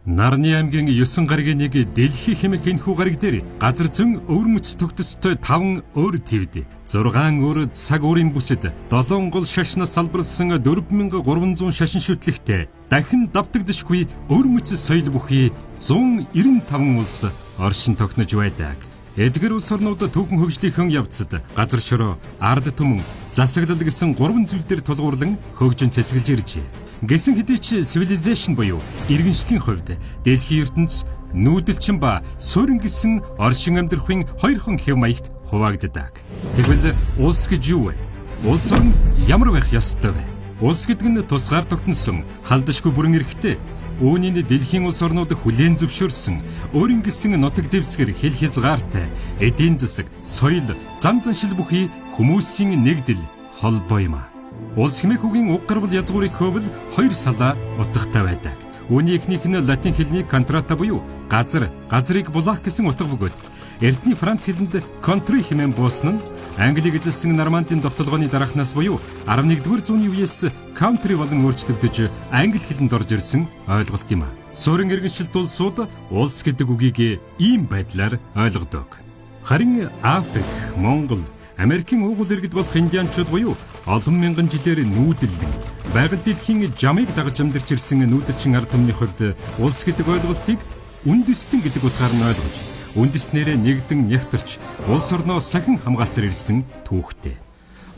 Нарны аймгийн 9 гарагийн нэг дэлхий хэмээх энэхүү гараг дээр газар зүйн өвөрмөц тогтцтой 5 өөр твд, 6 өөр цаг уурын бүсэд, 7 гол шашнаас салбарлсан 4300 шашин шүтлэгтэй дахин давтагдшгүй өвөрмөц соёл бүхий 195 улс оршин тогтнож байдаг. Эдгээр улс орнуудад түүхэн хөгжлийнхөн явцад газар шороо, ард түмэн, засаглал гэсэн 3 зүйл дээр тулгуурлан хөгжин цэцгэлж иржээ. Гэсэн хэдий ч civilization буюу иргэншлийн хувьд дэлхийн ертөнц нүүдэлчин ба суурин гэсэн оршин амьдрахын хоёр хэв маягт хуваагддаг. Тэгвэл улс гэж юу вэ? Улс орн ямар байх ёстой вэ? Улс гэдэг нь тусгаар тогтносон халдашгүй бүрэн эрхтэй. Үүнийг дэлхийн улс орнууд хүлээн зөвшөөрсөн өөрийн гэсэн нутаг дэвсгэр хэл хязгаартай эдийн засаг, соёл, зан заншил бүхий хүмүүсийн нэгдэл холбоо юм. Улс хэмээх үгийн уг гарвал язгуурыг хөвөл хоёр салаа утгатай байдаг. Үүний эхнийх нь латин хэлний контрата буюу газрыг булаах гэсэн утга бөгөөд эртний Франц хэлэнд country хэмээн буусан нь Англиг эзэлсэн Нормандын довтолгооны дараахнаас буюу 11-р зууны үеэс country болон өөрчлөгдөж англи хэлэнд орж ирсэн ойлголт юм. Суурин иргэншилт улсууд улс гэдэг үгийг ийм байдлаар ойлгодог. Харин Африк, Монгол, Америкийн уугуул иргэд болох индианчууд буюу олон мянган жилээр нүүдэллэн байгаль дэлхийн жамыг дагаж амьдарч ирсэн нүүдэлчин ард түмний хувьд улс гэдэг ойлголтыг үндэстэн гэдэг утгаар нь ойлгож, үндэстнэрээ нэгдэн нягтарч улс орноо сахин хамгаалсаар ирсэн түүхтэй.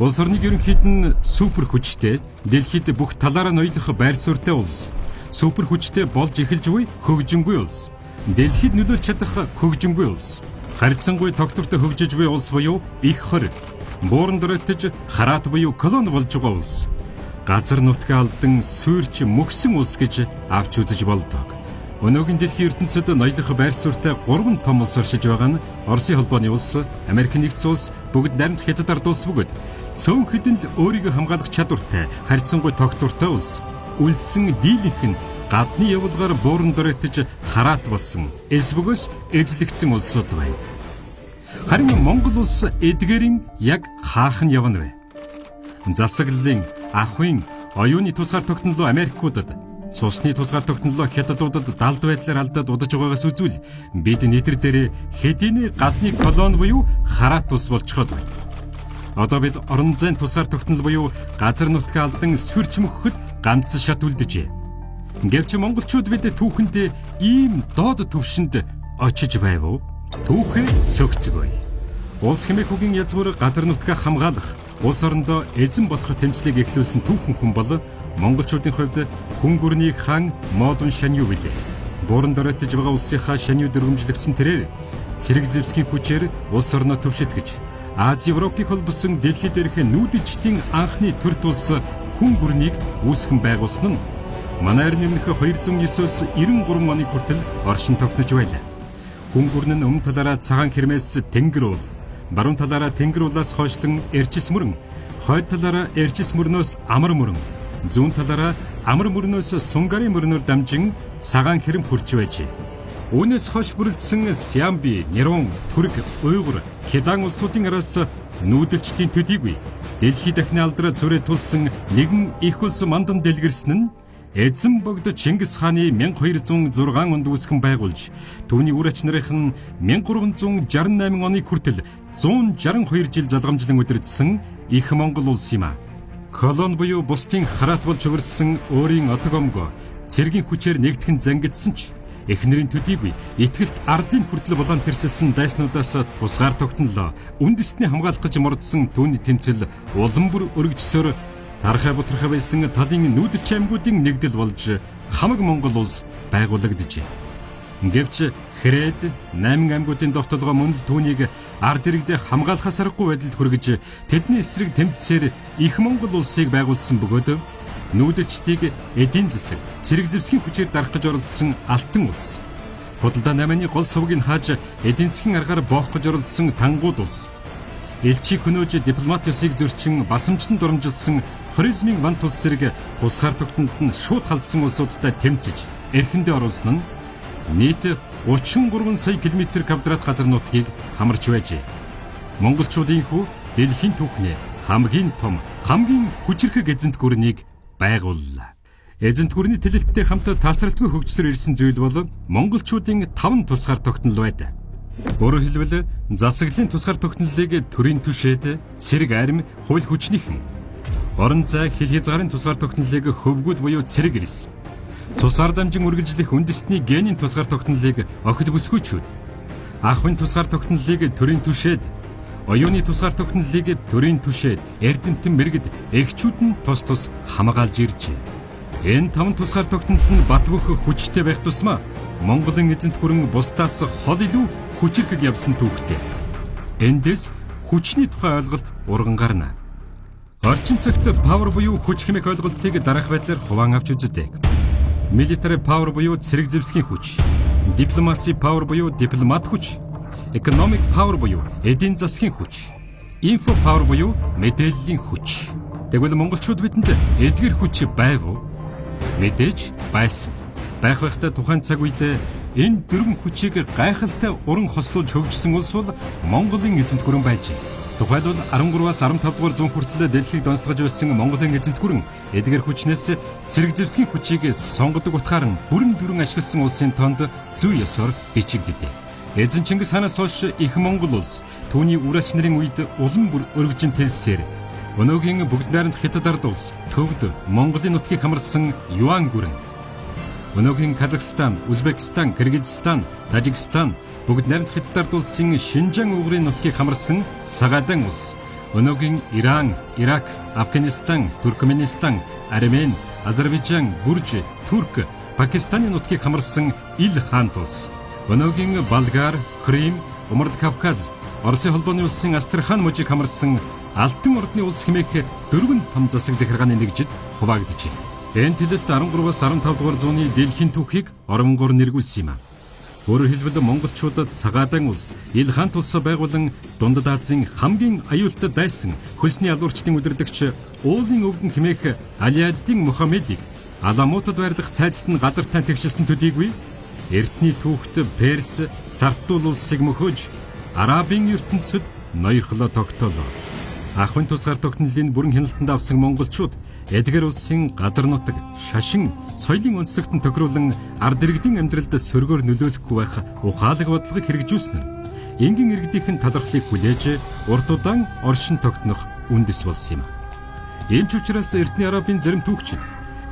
Улс орныг ерөнхийд нь супер хүчтэй, дэлхийд бүх талаараа ноёлох байр суурьтай улс, супер хүчтэй болж эхэлж буй хөгжингүй улс, дэлхийд нөлөөлж чадах хөгжингүй улс, харьцангуй тогтвортой хөгжиж буй улс буюу их хор, бууран дөрөтөж хараат буюу колон болж байгаа улс, газар нутгаа алдан суурьч мөхсөн улс гэж авч үзэж болдог. Өнөөгийн дэлхийн ертөнцид ноёлох байр суурьтай 3 том улс оршиж байгаа нь Оросын холбооны улс, Америк нэгдсэн улс, бүгд найрамд хятад ард улс бөгөөд цөөн хэдэн л өөрийгөө хамгаалах чадвартай, харьцангуй тогтвортой улс, үлдсэн дийлэнх нь гадны явуулгаар бууран дөрөтөж хараат болсон эсбөгөөс эзлэгдсэн улсууд байна. Харин Монгол улс эдгээрийн яг хаах нь явна вэ? Засаглалын, ахуйн, оюуны тусгаар тогтнолоо Америкуудад, цусны тусгаар тогтнолоо хятадуудад далд байдлаар алдаад удаж байгаагаас үзвэл бид нийтэр дээр хэдийн гадны колон буюу хараат улс болчиход байна. Одоо бид орон зайн тусгаар тогтнол буюу газар нутгаа алдан сүрч мөхөхөд ганц шат үлдэжээ. Гэвч монголчууд бид түүхэнд ийм доод түвшинд очиж байв уу? Түүхээ сөгцгөөе. Улс хэмээх үгийн язгуур газар нутгаа хамгаалах, улс орондоо эзэн болох тэмцлийг эхлүүлсэн түүхэн хүн бол монголчуудын хувьд хүн гүрний хаан модон шанью билээ. Бууран дөрөтөж байгаа улсынхаа шанью дөрвөмжлөгдсөн тэрээр цэрэг зэвсгийн хүчээр улс орноо төвшөтгэж Ази Европыг холбосон дэлхийд дээрх нүүдэлчдийн анхны төрт улс хүн гүрнийг үүсгэн байгуулсан нь манай эрдэмнэх 209-өөс 93 оны хүртэл оршин тогтнож байлаа. Хүн гүрэн нь өмнө талаараа цагаан хэрмээс тэнгэр уул, баруун талаараа тэнгэр уулаас хойшлон эрчис мөрөн, хойд талаараа эрчис мөрнөөс амар мөрөн, зүүн талаараа амар мөрнөөс сунгари мөрнөөр дамжин цагаан хэрэм хүрч байжээ. Үүнээс хойш бүрэлдсэн Сиамби, Нерон, Түрк, Уйгур, Кедан улсуудын араас нүүдэлчдийн төдийгүй дэлхий дахны алдраа зүрээ тулсан нэгэн их улс мандан дэлгэрсэн нь эзэн богд Чингис хааны 1206 онд үүсгэн байгуулж, түүний үр ач нарын 1368 оны хүртэл 162 жил залгамжлан удирдсан их Монгол улс юм а. Колон буюу бусдын хараат болж өрсөн өөрийн отог омгоо цэргийн хүчээр нэгтгэн зангидсан ч эхнэрийн төдийгүй итгэлт ардын хүртэл волонтерсэлсэн дайснуудаас тусгаар тогтнолоо үндэстний хамгаалах гэж мордсон түүний тэмцэл улам бүр өргөжсөөр тархаа бутрахаа байсан талын нүүдэлч аймагуудын нэгдэл болж хамаг Монгол улс байгуулагдажээ. Гэвч Хэрээд 8 аймагуудын довтолгоо мөн л түүнийг ард иргэдээ хамгаалахаас аргагүй байдалд хүргэж тэдний эсрэг тэмцсээр их Монгол улсыг байгуулсан бөгөөд нүүдэлчдийг эдийн засаг, цэрэг зэвсгийн хүчээр дарах гэж оролдсон алтан улс, худалдаа 8-ны гол сувгийг хааж эдийн засгийн аргаар боох гэж оролдсон тангууд улс, элчийг хөнөөж дипломат ёсыг зөрчин басамжлан дурамжилсан хоризмын вант улс зэрэг тусгаар тогтнолд нь шууд халдсан улсуудтай тэмцэж эрхэндээ оруулсан нь нийт 33 сая км квадрат газар нутгийг хамарч байжээ. Монголчуудын хүү дэлхийн түүхнээ хамгийн том, хамгийн хүчирхэг эзэнт гүрнийг байгууллаа. Эзэнт гүрний тэлэлттэй хамт тасралтгүй хөгжсөр ирсэн зүйл бол монголчуудын 5 тусгаар тогтнол байдаг. Өөрөөр хэлбэл засаглалын тусгаар тогтнолыг төрийн түшээд, цэрэг арми, хууль хүчнийхэн, орон зай, хил хязгаарын тусгаар тогтнолыг хөвгүүд буюу цэрэг ирс, цусаар дамжин үргэлжлэх үндэсний генийн тусгаар тогтнолыг охид бүсгүйчүүд, ахын тусгаар тогтнолыг төрийн түшээд, оюуны тусгаар тогтнолыг төрийн түшээд, эрдэмтэн мэрэгд эгчүүд нь тус тус хамгаалж иржээ. Энэ 5 тусгаар тогтнол нь бат бөх хүчтэй байх тусмаа Монголын эзэнт гүрэн бусдаас хол илүү хүчирхэг явсан түүхтэй. Эндээс хүчний тухай ойлголт урган гарна. Орчин цагт power буюу хүч хэмээх ойлголтыг дараах байдлаар хуваан авч үздэг. Military power буюу цэрэг зэвсгийн хүч, diplomacy power буюу дипломат хүч, economic power буюу эдийн засгийн хүч, info power буюу мэдээллийн хүч. Тэгвэл монголчууд бидэнд эдгээр хүч байв уу? Мэдээж байсан. Байх байхдаа тухайн цаг үед энэ дөрвөн хүчийг гайхалтай уран хослуулж хөгжсөн улс бол Монголын эзэнт гүрэн байжээ. Тухайлбал 13-аас 15 дугаар зуун хүртэл дэлхийг донсгож байсан Монголын эзэнт гүрэн эдгээр хүчнээс цэрэг зэвсгийн хүчийг сонгодог утгаар нь бүрэн ашигласан улсын тоонд зүй ёсоор бичигддэг. Эзэн Чингис хаанаас хойш их Монгол улс түүний үр ач нарын үед улам бүр өргөжин тэлсээр өнөөгийн бүгд найрамд Хятад ард улс төвд Монголын нутгийг хамарсан Юан гүрэн, өнөөгийн Казахстан, Узбекистан, Кыргызстан, Тажикстан, бүгд найрамд Хятад ард улсын Шинжаан угрын нутгийг хамарсан Сагадан улс, өнөөгийн Иран, Ирак, Афганистан, Туркменистан, Армен, Азербайджан, Гүрж, Турк, Пакистаны нутгийг хамарсан Ил хаант улс, өнөөгийн Болгар, Крим, Умард Кавказ, Оросын холбооны улсын Астрахан мужийг хамарсан Алтан ордны улс хэмээх 4 том засаг захиргааны нэгжид хуваагджээ. Энэ төлөлт 13-аас 15 дугаар зууны дэлхийн түүхийг оронгоор нэргүүлсэн юм а. Өөрөөр хэлбэл монголчуудад Сагадан улс, Ил хаант улсаа байгуулан Дундад Азийн хамгийн аюултай дайсан хөлсний алуурчдын удирдагч уулын өвгөн хэмээх Алиаддин Мухаммедийг Аламутад байрлах цайзад нь газар тань тэгшилсэн төдийгүй эртний түүхт Перс, Сартул улсыг мөхөж Арабын ертөнцид ноёрхлоо тогтоолоо. Ахын тусгаар тогтнолын бүрэн хяналтанд авсан монголчууд эдгээр улсын газар нутаг, шашин, соёлын өнцлөгт нь тохируулан ард иргэдийн амьдралд сөргөөр нөлөөлөхгүй байх ухаалаг бодлогыг хэрэгжүүлснээр энгийн иргэдийнхэн талархлыг хүлээж урт удаан оршин тогтнох үндэс болсон юм. Энэ ч учраас эртний Арабын зарим түүхчид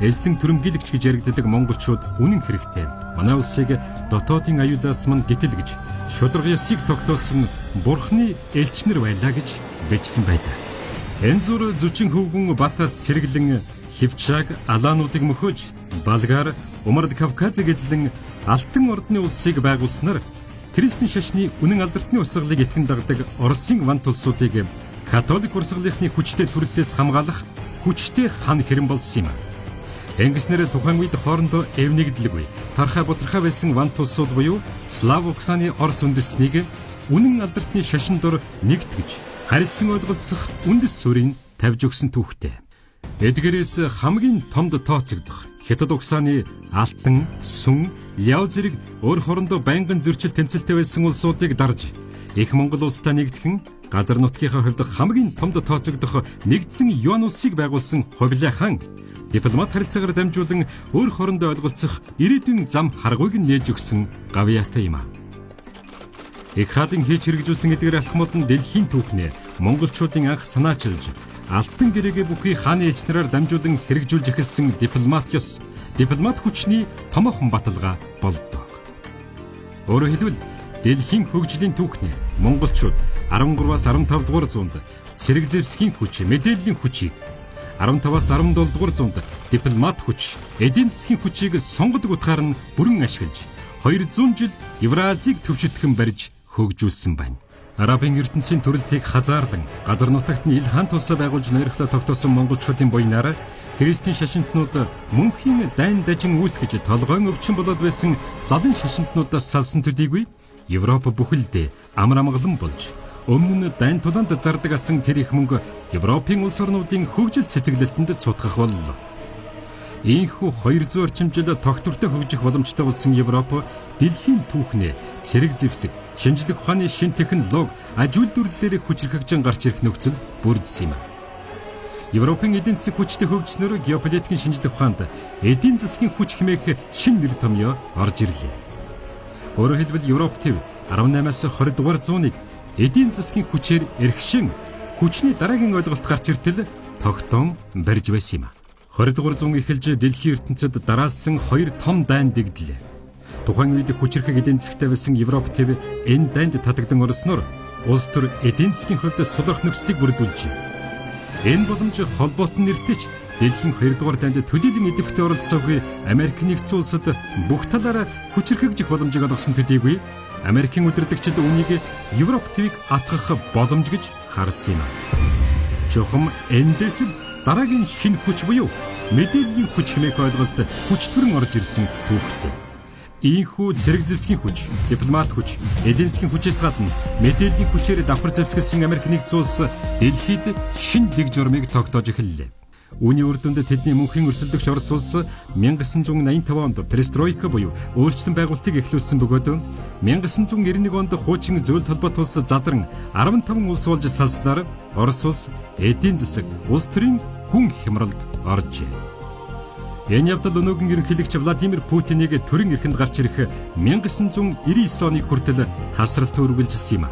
эзлэн төрөмгийлэгч гэж яригддаг монголчууд үнэн хэрэгтээ манай улсыг дотоодын аюулаас мань гítэлгэж шударга ёсыг тогтоосон бурхны элчнэр байлаа гэж бичсэн байдаг. Энэ зур зүчин хөвгүн Батад сэргэлэн Хивчаг алаануудыг мөхөж Болгар, Умард Кавказыг эзлэн Алтан ордны улсыг байгуулснаар Крестийн шашны үнэн алдартны урсгалыг итгэн дагдаг Оросын вант улсуудыг католик урсгалынхны хүчтэй төрөлтөөс хамгаалах хүчтэй хан хэрэм болсон юм. Ингэснээр тухайн үед хоорондоо эвнэгдэлгүй, тархаа бутархаа байсан вант улсууд буюу Слав Оксаны Орос үндэстнийг үнэн алдартны шашин дор нэгтгэж харилцан ойлголцох үндэс суурийг тавьж өгсөн түүхтэй. Эдгээрээс хамгийн томд тооцогдох Хятад Оксаны Алтан, Сүн, Ляо зэрэг өөр хоорондоо байнгын зөрчил тэмцэлтэй байсан улсуудыг дарж их Монгол улстай нэгдэхэн газар нутгийнхаа хувьд хамгийн томд тооцогдох нэгдсэн Юан улсыг байгуулсан Хувилай хаан дипломат харилцаагаар дамжуулан өөр хоорондоо ойлголцох ирээдүйн зам харгуйг нээж өгсөн гавьяатай юм а. Их хаадын хийж хэрэгжүүлсэн эдгээр алхмууд нь дэлхийн түүхнээ монголчуудын анх санаачилж алтан гэрээгээ бүхий хааны элчнэрээр дамжуулан хэрэгжүүлж эхэлсэн дипломат ёс, дипломат хүчний томоохон баталгаа болдог. Өөрөөр хэлбэл дэлхийн хөгжлийн түүхнээ монголчууд 13-аас 15 дугаар зуунд цэрэг зэвсгийн хүч, мэдээллийн хүчийг 15-аас 17 дугаар зуунд дипломат хүч, эдийн засгийн хүчийг сонгодог утгаар нь бүрэн ашиглаж 200 жил Евразийг төвшөлтгөн барьж хөгжүүлсэн байна. Арабын ертөнцийн төрөлтийг хазаарлан газар нутагт нь Ил хаант улсаа байгуулж ноёрхлоо тогтоосон монголчуудын буйнаар Крестийн шашинтнууд мөнхийн дайн дажин үүсгэж толгойн өвчин болоод байсан лалын шашинтнуудаас салсан төдийгүй Европ бүхэлдээ амар амгалан болж өмнө нь дайн тулаанд зардаг асан тэр их мөнгө Европын улс орнуудын хөгжил цэцэглэлтэнд цутгах боллоо. Ийхүү 200 орчим жил тогтвортой хөгжих боломжтой болсон Европ дэлхийн түүхнээ цэрэг зэвсэг, шинжлэх ухааны шин технологи, аж үйлдвэрлэлээр хүчрхэгжин гарч ирэх нөхцөл бүрдсэн юм. Европын эдийн засаг хүчтэй хөгжснөөр геополитикийн шинжлэх ухаанд эдийн засгийн хүч хэмээх шинэ нэр томьёо орж ирлээ. Өөрөөр хэлбэл Европ төв 18-аас 20 дугаар зууныг эдийн засгийн хүчээр эрхшин хүчний дараагийн ойлголт гарч иртэл тогтоон барьж байсан юм. 20 дугаар зуун эхэлж дэлхийн ертөнцид дараалсан хоёр том дайн дэгдлээ. Тухайн үед хүчирхэг эдийн засгтай байсан Европ төв энэ дайнд татагдан орсноор улс төр эдийн засгийн хувьд сулрах нөхцөлийг бүрдүүлжээ. Энэ боломж холбоотон нэртэйч дэлхийн 2 дугаар дайнд төдийлөн идэвхтэй оролцоогүй Америк нэгдсэн улсад бүх талаараа хүчирхэгжих боломжийг олгосон төдийгүй Америкийн удирдагчид үүнийг Европ твийг атгах боломж гэж харсан юм. Жохом эндээс л дараагийн шинэ хүч буюу мэдээллийн хүч хэмээх ойлголт хүч төрөн орж ирсэн түүхтэй. Ийхүү зэрэг зэвсгийн хүч, дипломат хүч, эдийн засгийн хүчээс гадна мэдээллийн хүчээр давхар зэвсгэлсэн Америк нэгдсэн улс дэлхийд шинэ дэг журмыг тогтоож эхэллээ. Үүний үр дүнд тэдний мөнхийн өрсөлдөгч Орос улс 1985 онд перестройка буюу өөрчлөлт байгуулалтыг эхлүүлсэн бөгөөд 1991 онд хуучин зөвлөлт холбоот улс задран 15 улс болж салснаар Орос улс эдийн засаг, улс төрийн гүн хямралд оржээ. Энэ явдал өнөөгийн ерөнхийлөгч Владимир Путиныг төрийн эрхэнд гарч ирэх 1999 оны хүртэл тасралт үргэлжилсэн юм.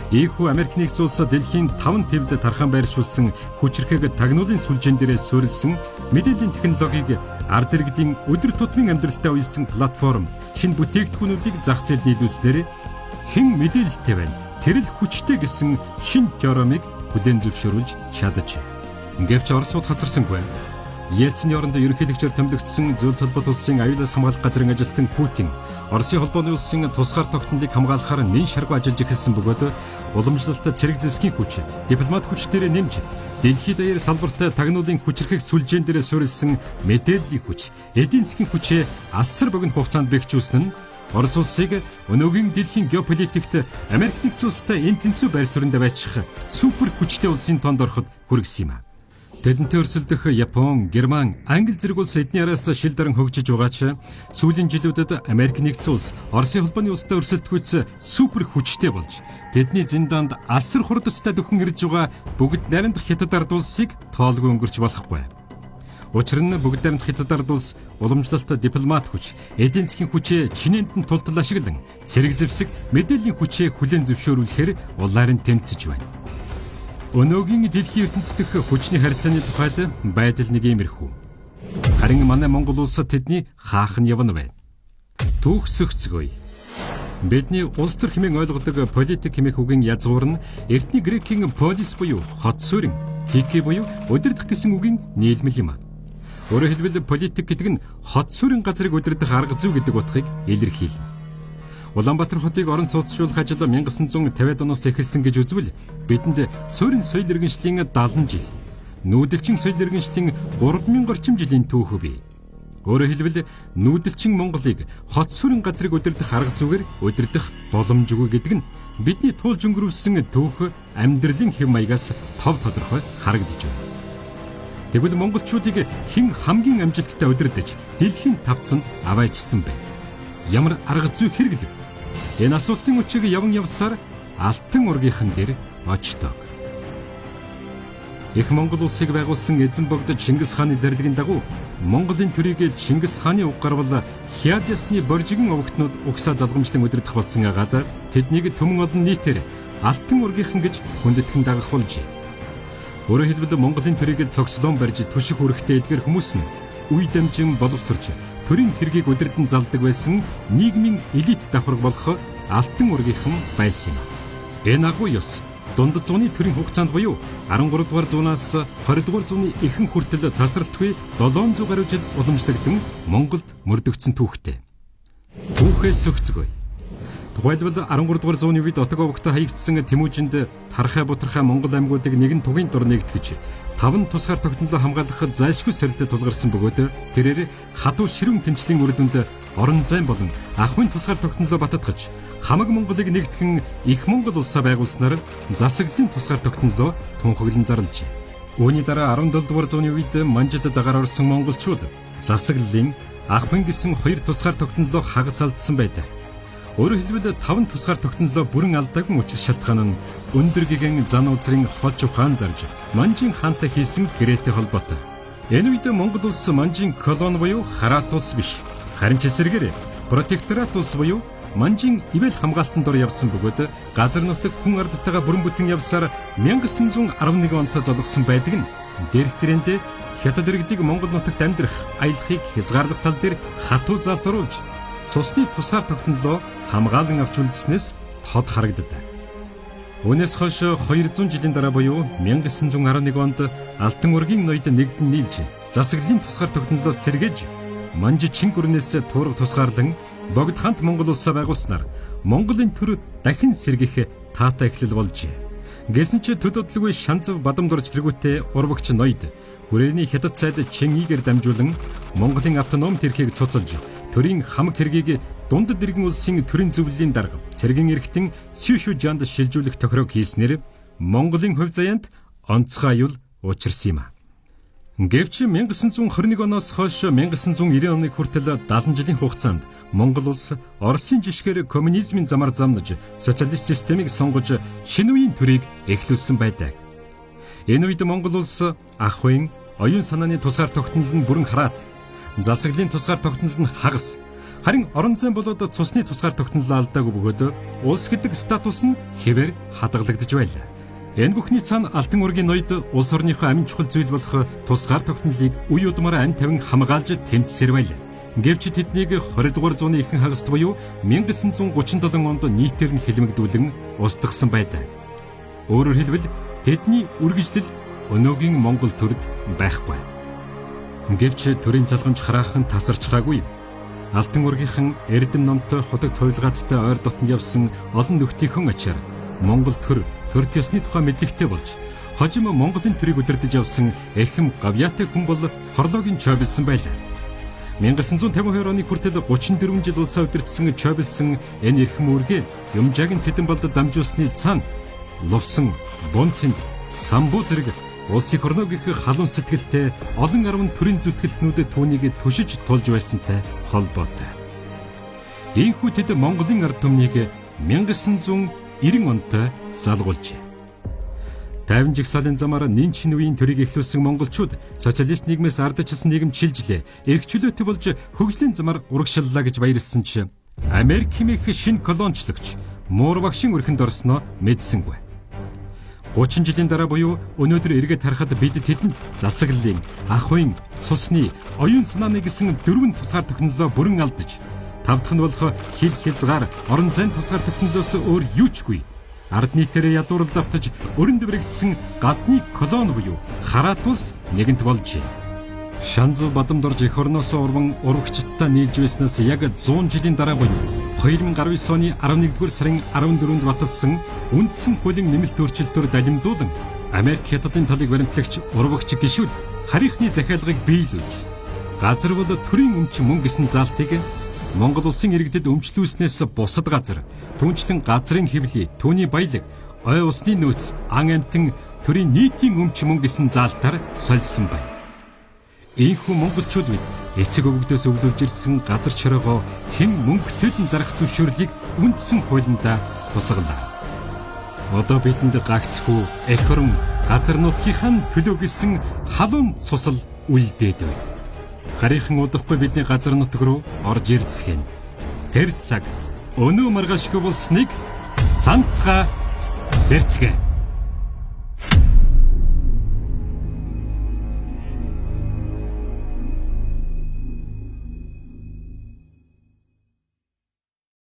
Ийхүү Америк нэгдсэн улс дэлхийн 5 твд тархан байршуулсан хүчирхэг тагнуулын сүлжээн дээрээ суурилсан мэдээллийн технологиг ард иргэдийн өдөр тутмын амьдралтай уялсан платформ шинэ бүтээгдэхүүнүүдийг зах зээлд нийлүүлснээр хэн мэдээлэлтэй байна, тэр л хүчтэй гэсэн шинэ теоремыг бүлээн зөвшөөрүүлж чадаж. Гэвч Оросууд хоцорсонгүй. Ельцины оронд ерөнхийлөгчөөр томилогдсон зөвлөлт холбоот улсын аюулаас хамгаалах газрын ажилтан Путин Оросын холбооны улсын тусгаар тогтнолыг хамгаалахаар нэн шаргуу ажиллаж эхэлсэн бөгөөд уламжлалт зэрэг зэвсгийн хүч, дипломат хүч дээрээ нэмж дэлхийд даяар салбарт тагнуулын хүчирхэг сүлжээн дээрээ суурилсан мэдээллийн хүч, эдийн засгийн хүчээ асар богино хугацаанд бэхжүүлсэн нь Орос улсыг өнөөгийн дэлхийн геополитикт Америк нэгдсэн улстай энэ тэнцүү байр суурьнд байчих супер хүчтэй улсын тоонд ороход хүргэсэн юм. Тэдэнтэй өрсөлдөх Япон, Герман, Англи зэрэг улс эдний араас шил даран хөгжиж байгаа ч сүүлийн жилүүдэд Америк нэгдсэн улс Оросын холбооны улстай өрсөлдөхүйц супер хүчтэй болж тэдний зиндаанд асар хурдцтай дөхөн ирж байгаа бүгд найрамдах хятад ард улсыг тоолгүй өнгөрч болохгүй. Учир нь бүгд найрамдах хятад ард улс уламжлалт, дипломат хүч, эдийн засгийн хүчээ чинээнд нь тултал ашиглан зэрэг зэвсэг мэдээллийн хүчээ хүлээн зөвшөөрүүлэхээр улаарын тэмцэж байна. Өнөөгийн дэлхийн ертөнцийн хүчний харьцааны тухайд байдал нэг иймэрхүү. Харин манай Монгол улс тэдний хаах нь явна байна. Түүхсөгцгөө. Бидний улс төр хэмээн ойлгодог политик хэмээх үгийн язгуур нь эртний грекийн полис буюу хот суурин, тики буюу удирдах гэсэн үгийн нийлмэл юм. Өөрөөр хэлбэл политик гэдэг нь хот суурин газрыг удирдах арга зүй гэдэг утгыг илэрхийлнэ. Улаанбаатар хотыг орон сууцчлуулах ажил 1950-ад оноос эхэлсэн гэж үзвэл бидэнд суурин соёл иргэншлийн 70 жил, нүүдэлчин соёл иргэншлийн 3000 орчим жилийн түүх бий. Өөрөөр хэлбэл нүүдэлчин Монголыг хот суурин газрыг удирдах арга зүйгээр удирдах боломжгүй гэдэг нь бидний туулж өнгөрүүлсэн түүх амьдралын хэв маягаас тов тодорхой харагдаж байна. Тэгвэл монголчуудыг хэн хамгийн амжилттай удирдах дэлхийн тавцанд аваачсан бэ? Ямар арга зүй хэрэглэв? Энэ асуултын үчиг яван явсаар Алтан ургийнхан дээр очдог. Их Монгол улсыг байгуулсан эзэн богд Чингис хааны зарилгын дагуу Монголын төрийг Чингис хааны уг гарвал хяад ясны боржигын овогтнууд угсаа залгамжлан удирдах болсон агаад тэднийг төмөн олон нийтээр Алтан ургийнхан гэж хүндэтгэн дагах болжээ. Өөрөөр хэлбэл Монголын төрийг цогцлон барьж түших үүрэгтэй эдгээр хүмүүс нь үе дамжин боловсрч төрийн хэргийг удирдан залдаг байсан нийгмийн элит давхарг болох Алтан ургийнхан байсан юм. Энэ агуу ёс дунд зууны төрийн хугацаанд буюу 13 дугаар зуунаас 20 дугаар зууны ихэнх хүртэл тасралтгүй 700 гаруй жил уламжлагдсан Монголд мөрдөгдсөн түүхтэй. Түүхээс өгцгөө. Тухайлбал 13 дугаар зууны үед Отогоогт хаягдсан Тэмүүжинд тархай бутархай Монгол аймагуудыг нэгэн тугийн дор нэгтгэж 5 тусгаар тогтнолоо хамгаалах зайлшгүй сорилтод тулгарсан бөгөөд тэрээр хадуу ширүүн тэмцлийн үр дүнд орон зайн болон ахуйн тусгаар тогтнолоо баттгаж хамаг Монголыг нэгтгэн их Монгол улсаа байгуулснаар засаглалын тусгаар тогтнолоо тунхаглан зарлжээ. Үүний дараа 17 дугаар зууны үед Манжид дагаар орсон монголчууд засаглалын ахуйн гэсэн 2 тусгаар тогтнолоо хагас алдсан байдаг. Өөрөөр хэлбэл 5 тусгаар тогтнолоо бүрэн алдаагүй учир шалтгаан нь өндөр гэгэн зан үзрийн хол ухаан зарж Манжин хаантай хийсэн гэрээтэй холбоотой. Энэ үед Монгол улс Манжин колони буюу хараат улс биш. Харин ч эсрэгээр протекторат улс буюу Манжин ивэл хамгаалтанд ор явсан бөгөөд газар нутаг хүн ардтайгаа бүрэн бүтэн явсаар 1911 онд золгосон байдаг нь дээрх гэрээндээ Хятад иргэдэг Монгол нутагт амьдрах аялахыг хязгаарлах тал дээр хатуу залдруулж цусны тусгаар тогтнолоо хамгаалan авч үлдснээс тод харагддаг. Үүнээс хойш 200 жилийн дараа буюу 1911 онд Алтан ургийн ноёд нэгдэн нийлж засаглалын тусгаар тогтнолоо сэргээж Манж чин гүрнээс туурга тусгаарлан богд хамт Монгол улсаа байгуулснаар Монголын төр дахин сэргийх таатай эхлэл болжээ. Гэсэн ч төдөдлгүй Шанзав Бадамдорж тэргүүтээ урвагч ноёд хүрээний Хятад цайд Чин Игээр дамжуулан Монголын автономт эрхийг цуцалж төрийн хамаг хэргийг дундад иргэн улсын төрийн зөвлөлийн дарга цэргийн эрхтэн Сюшү Жанд шилжүүлэх тохирог хийснээр Монголын хувь заяанд онцгой аюул учирсан юм а. Гэвч 1921 оноос хойш 1990 оны хүртэл 70 жилийн хугацаанд Монгол улс Оросын жишгээр коммунизмын замаар замнаж социалист системийг сонгож шинэ үеийн төрийг эхлүүлсэн байдаг. Энэ үед Монгол улс ах уян оюун санааны тусгаар тогтнол нь бүрэн хараат, засаглалын тусгаар тогтнол нь хагас, харин орон зайн болоод цусны тусгаар тогтнол алдаагүй бөгөөд улс гэдэг статус нь хэвээр хадгалагдж байлаа. Энэ бүхний цаана Алтан ургийн ноёд улс орныхоо амин чухал зүйл болох тусгаар тогтнолыг үе удмаараа амь тавин хамгаалж тэмцсээр байлаа. Гэвч тэднийг 20 дугаар зууны ихэнх хагаст буюу 1937 онд нийтээр нь хэлмэгдүүлэн устгасан байдаг. Өөрөөр хэлбэл тэдний үргэлжлэл өнөөгийн Монгол төрд байхгүй. Гэвч төрийн залгамж хараахан тасарчхаагүй. Алтан ургийнхан Эрдэм номтой худаг туйлгааттай ойр дотнд явсан олон нөхдийнхөн ачаар Монгол төр ёсны тухай мэдлэгтэй болж хожим Монголын төрийг удирдах явсан эрхэм гавьяатай хүн бол хорлоогийн Чойбилсэн байлаа. 1952 оны хүртэл 34 жил улсаа удирдсан Чойбилсэн энэ эрхэм үүргээ Юмжаагийн Цэдэнбалд дамжуулсны цаана Лувсан, Бунцэн, Самбуу зэрэг улсын хорноогийнх халуун сэтгэлтэй олон арван төрийн зүтгэлтнүүдэд түүнийг түшиж тулж байсантай холбоотой. Ийхүү тэд Монголын ард түмнийг 1990 онтой залгуулжээ. 50 жигсаалын замаар нэн чин үеийн төрийг эхлүүлсэн монголчууд социалист нийгмээс ардчилсан нийгэм чилжлээ. Эрх чөлөөтэй болж хөгжлийн замаар урагшиллаа гэж баярлсан ч Америк хэмээх шинэ колончлогч муур багшийн өрхөнд орсноо мэдсэнгүй. 30 жилийн дараа буюу өнөөдөр эргээд харахад бид тэдэнд засаглалын, ах уян, цусны, оюун санааны гэсэн 4 тусгаар тогтнолоо бүрэн алдаж, тавдах нь болох хил хязгаар, орон зайн тусгаар тогтнолоос өөр юу чгүй. Ард нийтээрээ ядууралд автаж өрөнд бэрэгдсэн гадны колони буюу хараат улс нэгэнт болжээ. Шанзав Бадамдорж эх орноосоо урван урагчдтай нийлж байснаас яг 100 жилийн дараа буюу 2019 оны 11-р сарын 14-нд баталсан үндсэн хуулийн нэмэлт өөрчлөлтөөр далимдуулан Америк Хятадын талыг баримтлагч урвагч гишүүд харийнхны захиалгыг биелүүлж газар бол төрийн өмч мөн гэсэн заалтыг Монгол улсын иргэдэд өмчлүүлснээс бусад газар, түүнчлэн газрын хэвлэл, түүний баялаг, ой усны нөөц, ан амтан төрийн нийтийн өмч мөн гэсэн заалтаар сольсон байна. Ийхүү монголчууд бид эцэг өвгдөөс өвлүүлж ирсэн газар чорогоо хэн мөнгөтэд нь зарах зөвшөөрлийг үндсэн хуулиндаа тусгалаа. Одоо бидэнд гагцхүү эх орон газар нутгийнхаа төлөө гэсэн халуун цусал үлдээд байна. Харийнхан удахгүй бидний газар нутг руу орж ирцгэн. Тэр цаг өнөө маргаашгүй болсныг санацгаа зэрцгээ.